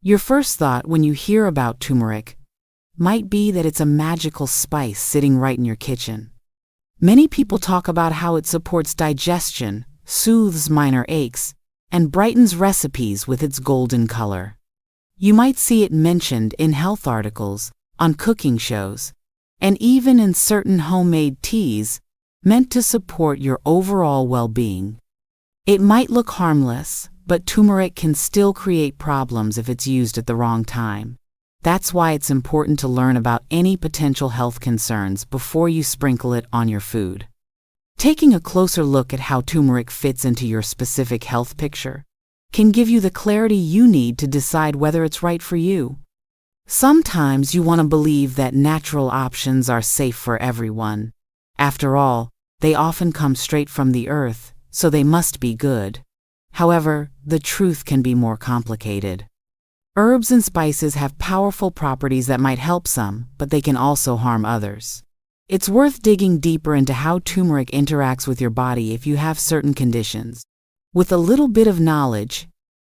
Your first thought when you hear about turmeric might be that it's a magical spice sitting right in your kitchen. Many people talk about how it supports digestion, soothes minor aches, and brightens recipes with its golden color. You might see it mentioned in health articles, on cooking shows, and even in certain homemade teas meant to support your overall well-being. It might look harmless, but turmeric can still create problems if it's used at the wrong time. That's why it's important to learn about any potential health concerns before you sprinkle it on your food. Taking a closer look at how turmeric fits into your specific health picture can give you the clarity you need to decide whether it's right for you. Sometimes you want to believe that natural options are safe for everyone. After all, they often come straight from the earth, so they must be good. However, the truth can be more complicated. Herbs and spices have powerful properties that might help some, but they can also harm others. It's worth digging deeper into how turmeric interacts with your body if you have certain conditions. With a little bit of knowledge,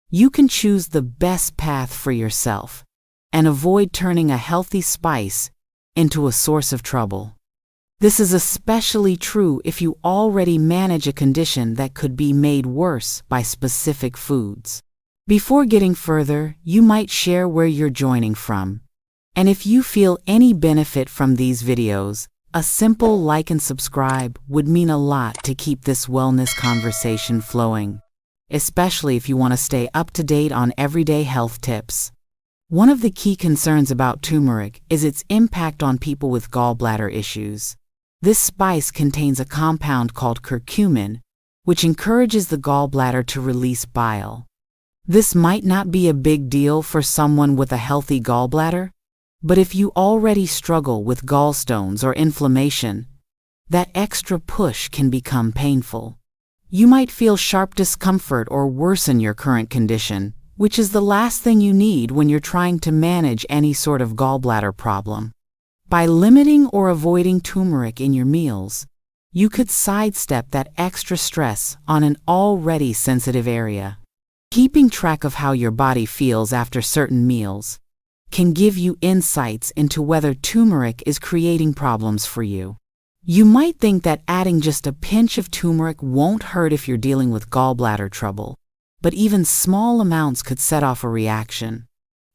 you can choose the best path for yourself and avoid turning a healthy spice into a source of trouble. This is especially true if you already manage a condition that could be made worse by specific foods. Before getting further, you might share where you're joining from. And if you feel any benefit from these videos, a simple like and subscribe would mean a lot to keep this wellness conversation flowing, especially if you want to stay up to date on everyday health tips. One of the key concerns about turmeric is its impact on people with gallbladder issues. This spice contains a compound called curcumin, which encourages the gallbladder to release bile. This might not be a big deal for someone with a healthy gallbladder, but if you already struggle with gallstones or inflammation, that extra push can become painful. You might feel sharp discomfort or worsen your current condition, which is the last thing you need when you're trying to manage any sort of gallbladder problem. By limiting or avoiding turmeric in your meals, you could sidestep that extra stress on an already sensitive area. Keeping track of how your body feels after certain meals can give you insights into whether turmeric is creating problems for you. You might think that adding just a pinch of turmeric won't hurt if you're dealing with gallbladder trouble, but even small amounts could set off a reaction.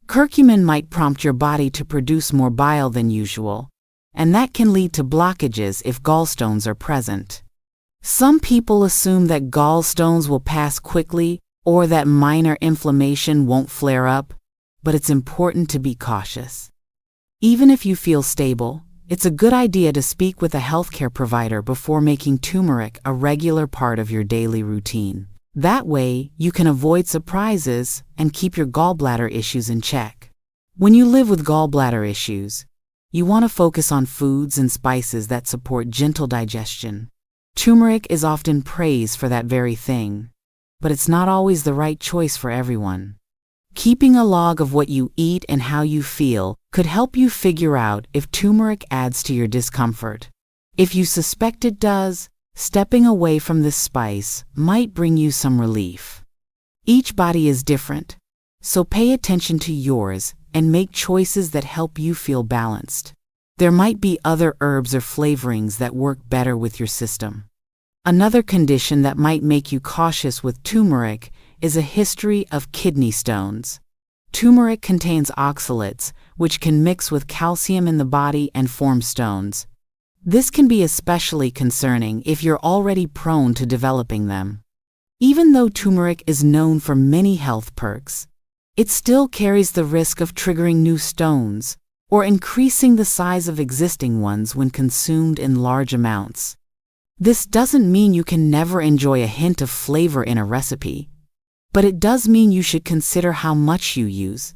Curcumin might prompt your body to produce more bile than usual, and that can lead to blockages if gallstones are present. Some people assume that gallstones will pass quickly or that minor inflammation won't flare up, but it's important to be cautious. Even if you feel stable, it's a good idea to speak with a healthcare provider before making turmeric a regular part of your daily routine. That way, you can avoid surprises and keep your gallbladder issues in check. When you live with gallbladder issues, you want to focus on foods and spices that support gentle digestion. Turmeric is often praised for that very thing, but it's not always the right choice for everyone. Keeping a log of what you eat and how you feel could help you figure out if turmeric adds to your discomfort. If you suspect it does, stepping away from this spice might bring you some relief. Each body is different, so pay attention to yours and make choices that help you feel balanced. There might be other herbs or flavorings that work better with your system. Another condition that might make you cautious with turmeric is a history of kidney stones. Turmeric contains oxalates, which can mix with calcium in the body and form stones. This can be especially concerning if you're already prone to developing them. Even though turmeric is known for many health perks, it still carries the risk of triggering new stones or increasing the size of existing ones when consumed in large amounts. This doesn't mean you can never enjoy a hint of flavor in a recipe, but it does mean you should consider how much you use.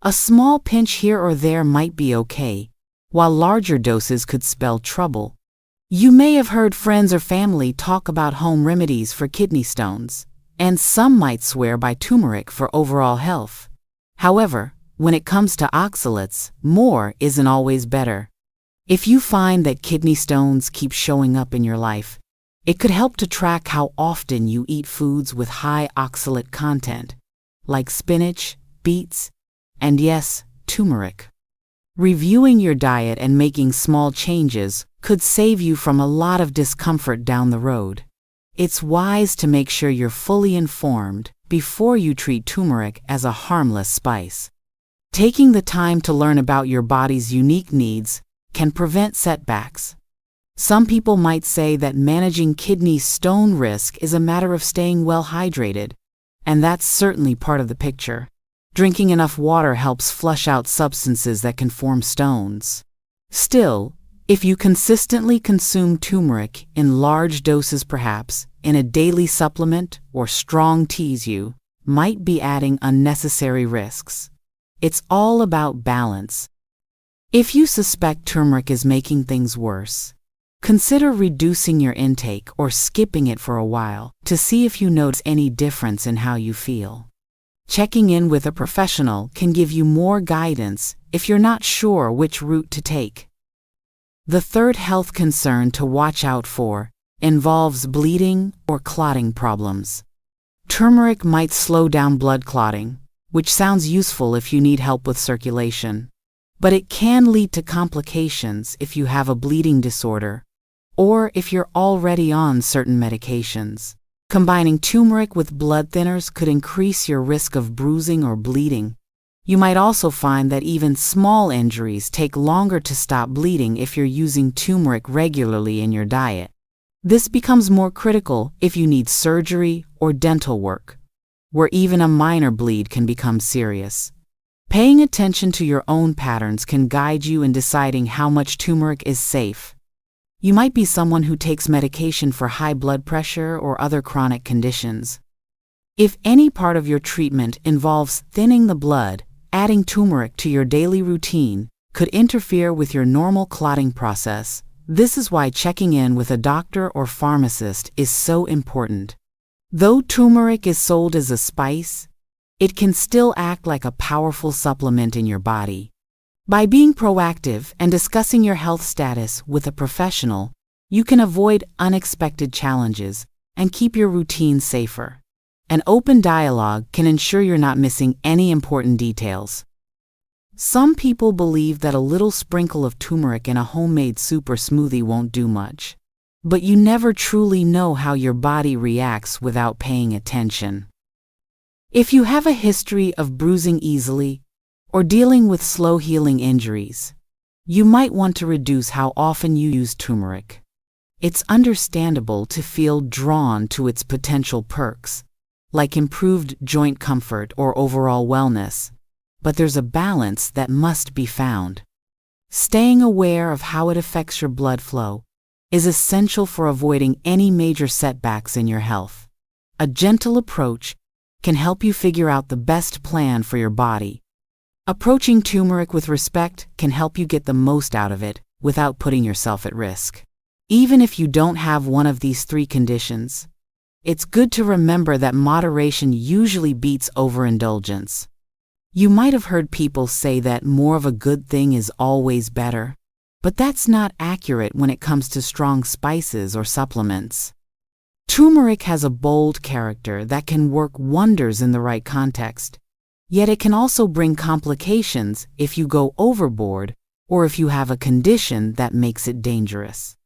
A small pinch here or there might be okay, while larger doses could spell trouble. You may have heard friends or family talk about home remedies for kidney stones, and some might swear by turmeric for overall health. However, when it comes to oxalates, more isn't always better. If you find that kidney stones keep showing up in your life, it could help to track how often you eat foods with high oxalate content, like spinach, beets, And yes, turmeric. Reviewing your diet and making small changes could save you from a lot of discomfort down the road. It's wise to make sure you're fully informed before you treat turmeric as a harmless spice. Taking the time to learn about your body's unique needs can prevent setbacks. Some people might say that managing kidney stone risk is a matter of staying well hydrated, and that's certainly part of the picture. Drinking enough water helps flush out substances that can form stones. Still, if you consistently consume turmeric in large doses, perhaps in a daily supplement or strong teas, you might be adding unnecessary risks. It's all about balance. If you suspect turmeric is making things worse, consider reducing your intake or skipping it for a while to see if you notice any difference in how you feel. Checking in with a professional can give you more guidance if you're not sure which route to take. The third health concern to watch out for involves bleeding or clotting problems. Turmeric might slow down blood clotting, which sounds useful if you need help with circulation, but it can lead to complications if you have a bleeding disorder or if you're already on certain medications. Combining turmeric with blood thinners could increase your risk of bruising or bleeding. You might also find that even small injuries take longer to stop bleeding if you're using turmeric regularly in your diet. This becomes more critical if you need surgery or dental work, where even a minor bleed can become serious. Paying attention to your own patterns can guide you in deciding how much turmeric is safe. You might be someone who takes medication for high blood pressure or other chronic conditions. If any part of your treatment involves thinning the blood, adding turmeric to your daily routine could interfere with your normal clotting process. This is why checking in with a doctor or pharmacist is so important. Though turmeric is sold as a spice, it can still act like a powerful supplement in your body. By being proactive and discussing your health status with a professional, you can avoid unexpected challenges and keep your routine safer. An open dialogue can ensure you're not missing any important details. Some people believe that a little sprinkle of turmeric in a homemade soup or smoothie won't do much, but you never truly know how your body reacts without paying attention. If you have a history of bruising easily or dealing with slow-healing injuries, you might want to reduce how often you use turmeric. It's understandable to feel drawn to its potential perks, like improved joint comfort or overall wellness, but there's a balance that must be found. Staying aware of how it affects your blood flow is essential for avoiding any major setbacks in your health. A gentle approach can help you figure out the best plan for your body. Approaching turmeric with respect can help you get the most out of it without putting yourself at risk. Even if you don't have one of these three conditions, it's good to remember that moderation usually beats overindulgence. You might have heard people say that more of a good thing is always better, but that's not accurate when it comes to strong spices or supplements. Turmeric has a bold character that can work wonders in the right context, yet it can also bring complications if you go overboard or if you have a condition that makes it dangerous.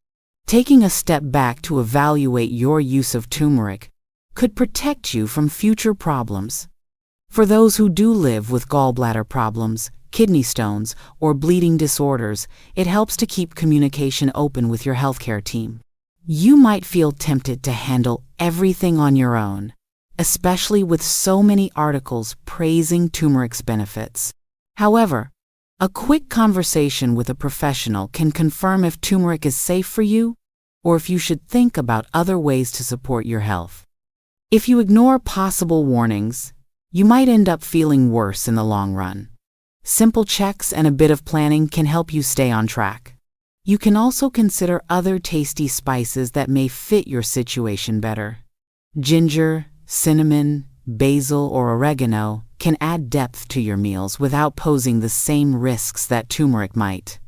Taking a step back to evaluate your use of turmeric could protect you from future problems. For those who do live with gallbladder problems, kidney stones, or bleeding disorders, it helps to keep communication open with your healthcare team. You might feel tempted to handle everything on your own, especially with so many articles praising turmeric's benefits. However, a quick conversation with a professional can confirm if turmeric is safe for you or if you should think about other ways to support your health. If you ignore possible warnings, you might end up feeling worse in the long run. Simple checks and a bit of planning can help you stay on track. You can also consider other tasty spices that may fit your situation better. Ginger, cinnamon, basil, or oregano can add depth to your meals without posing the same risks that turmeric might.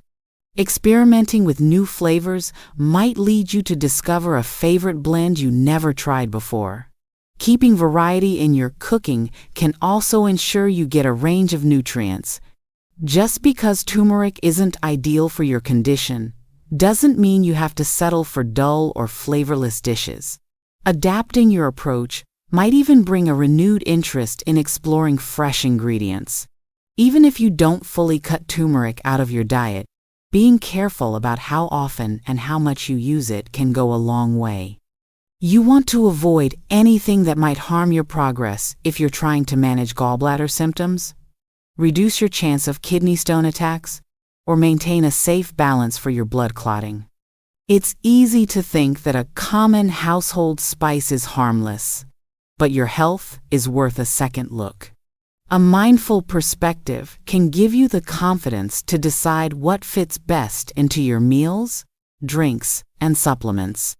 Experimenting with new flavors might lead you to discover a favorite blend you never tried before. Keeping variety in your cooking can also ensure you get a range of nutrients. Just because turmeric isn't ideal for your condition doesn't mean you have to settle for dull or flavorless dishes. Adapting your approach might even bring a renewed interest in exploring fresh ingredients. Even if you don't fully cut turmeric out of your diet, being careful about how often and how much you use it can go a long way. You want to avoid anything that might harm your progress if you're trying to manage gallbladder symptoms, reduce your chance of kidney stone attacks, or maintain a safe balance for your blood clotting. It's easy to think that a common household spice is harmless, but your health is worth a second look. A mindful perspective can give you the confidence to decide what fits best into your meals, drinks, and supplements.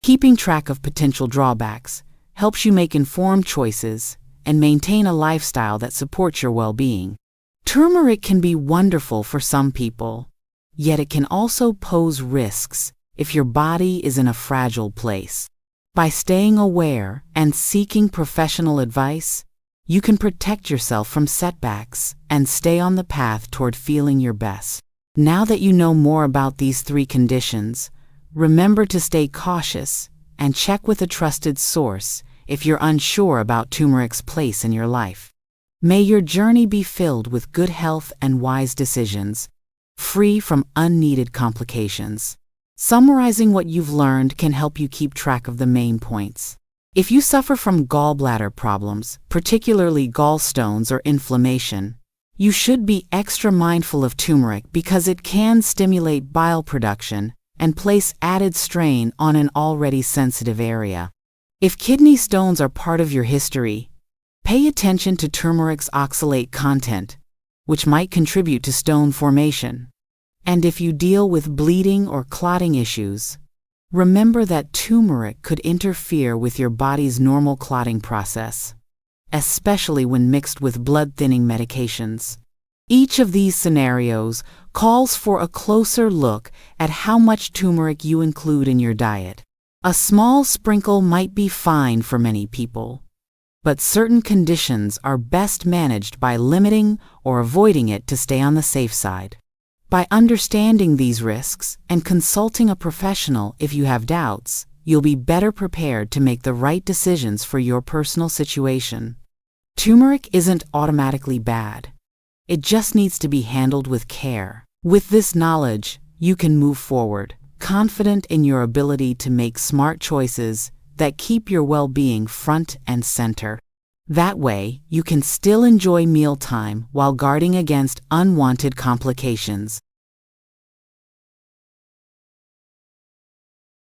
Keeping track of potential drawbacks helps you make informed choices and maintain a lifestyle that supports your well-being. Turmeric can be wonderful for some people, yet it can also pose risks if your body is in a fragile place. By staying aware and seeking professional advice, you can protect yourself from setbacks and stay on the path toward feeling your best. Now that you know more about these 3 conditions, remember to stay cautious and check with a trusted source if you're unsure about turmeric's place in your life. May your journey be filled with good health and wise decisions, free from unneeded complications. Summarizing what you've learned can help you keep track of the main points. If you suffer from gallbladder problems, particularly gallstones or inflammation, you should be extra mindful of turmeric because it can stimulate bile production and place added strain on an already sensitive area. If kidney stones are part of your history, pay attention to turmeric's oxalate content, which might contribute to stone formation. And if you deal with bleeding or clotting issues, remember that turmeric could interfere with your body's normal clotting process, especially when mixed with blood-thinning medications. Each of these scenarios calls for a closer look at how much turmeric you include in your diet. A small sprinkle might be fine for many people, but certain conditions are best managed by limiting or avoiding it to stay on the safe side. By understanding these risks and consulting a professional if you have doubts, you'll be better prepared to make the right decisions for your personal situation. Turmeric isn't automatically bad. It just needs to be handled with care. With this knowledge, you can move forward, confident in your ability to make smart choices that keep your well-being front and center. That way, you can still enjoy mealtime while guarding against unwanted complications.